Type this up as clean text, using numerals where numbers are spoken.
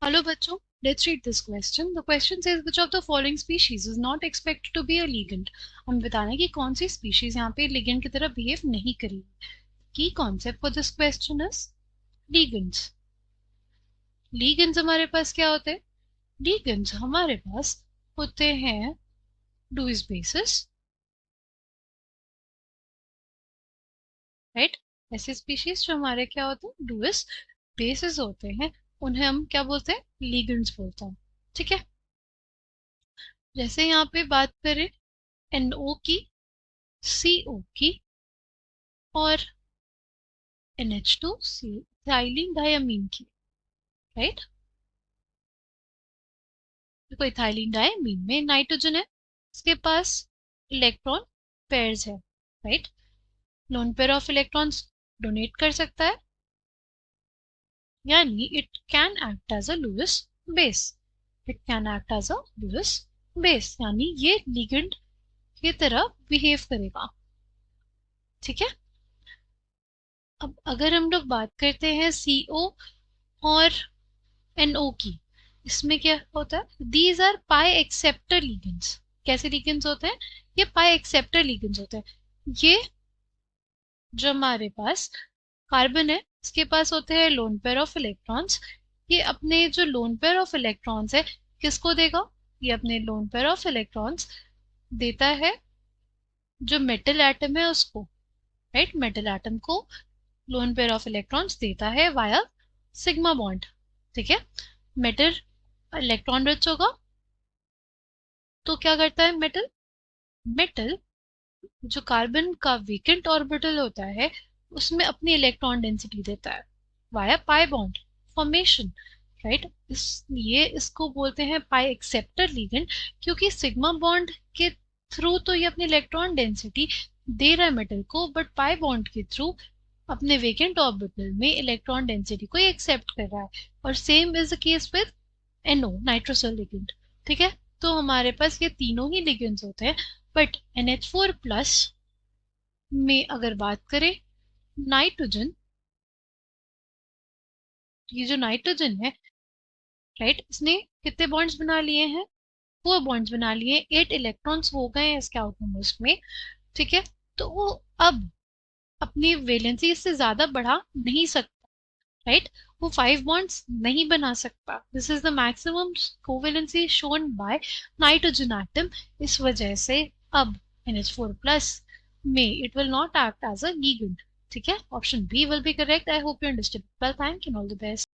Hello बच्चों, let's read this question. The question says which of the following species is not expected to be a ligand. हमें बताना है कि कौन सी species यहाँ पे ligand की तरह बिहेव नहीं करेगी. Key concept for this question is ligands. Ligands हमारे पास क्या होते हैं? Ligands हमारे पास होते हैं Lewis bases, राइट? ऐसे स्पीशीज जो हमारे क्या होते हैं? Lewis bases होते हैं, उन्हें हम क्या बोलते हैं? Ligands बोलते हैं. ठीक है, जैसे यहाँ पे बात करें NO की, CO की और NH2 इथाइलिन डायमीन की, राइट? देखो इथाइलिन डायमीन में नाइट्रोजन है, इसके पास इलेक्ट्रॉन पेयर्स है, right? Lone pair of electrons donate कर सकता है, यानी it can act as a Lewis base. It can act as a Lewis base, यानी ये लिगेंड की तरह बिहेव करेगा. ठीक है, अब अगर हम लोग बात करते हैं CO और NO की, इसमें क्या होता है? These are pi acceptor ligands. कैसे लिगेंड्स होते हैं? ये पाई एक्सेप्टर लिगेंड्स होते हैं. ये जो हमारे पास कार्बन है, इसके पास होते हैं लोन पेयर ऑफ इलेक्ट्रॉन्स. ये अपने जो लोन पेयर ऑफ इलेक्ट्रॉन्स है किसको देगा? ये अपने लोन पेयर ऑफ इलेक्ट्रॉन्स देता है जो मेटल एटम है उसको, राइट? मेटल एटम को लोन पेयर ऑफ इलेक्ट्रॉन्स देता है वाया सिग्मा बॉन्ड. ठीक है, मेटल इलेक्ट्रॉन रिच होगा तो क्या करता है मेटल? मेटल जो कार्बन का वेकेंट ऑर्बिटल होता है उसमें अपनी इलेक्ट्रॉन डेंसिटी देता है via pi bond formation, right? इसलिए इसको बोलते हैं पाई एक्सेप्टर लिगेंड, क्योंकि सिग्मा बॉन्ड के थ्रू तो ये अपनी इलेक्ट्रॉन डेंसिटी दे रहा है मेटल को, बट पाई बॉन्ड के थ्रू अपने वेकेंट ऑर्बिटल में इलेक्ट्रॉन डेंसिटी को एक्सेप्ट कर रहा है. और same is the case with NO, nitrosyl ligand. ठीक है, तो हमारे पास ये तीनों ही लिगेंड्स होते हैं. बट NH4 प्लस में अगर बात करें नाइट्रोजन, ये जो नाइट्रोजन है, राइट, इसने कितने बॉन्ड्स बना लिए हैं? 4 बॉन्ड्स बना लिए, 8 इलेक्ट्रॉन्स हो गए हैं इसके आउटर मोस्ट में. ठीक है, तो वो अब अपनी वैलेंसी इससे ज्यादा बढ़ा नहीं सकता, राइट? वो 5 बॉन्ड्स नहीं बना सकता. This is the maximum covalency shown by nitrogen atom. इस वजह से अब NH4 प्लस में it will not act as a ligand. ठीक है, option B will be correct. I hope you understood. Well, thank you, all the best.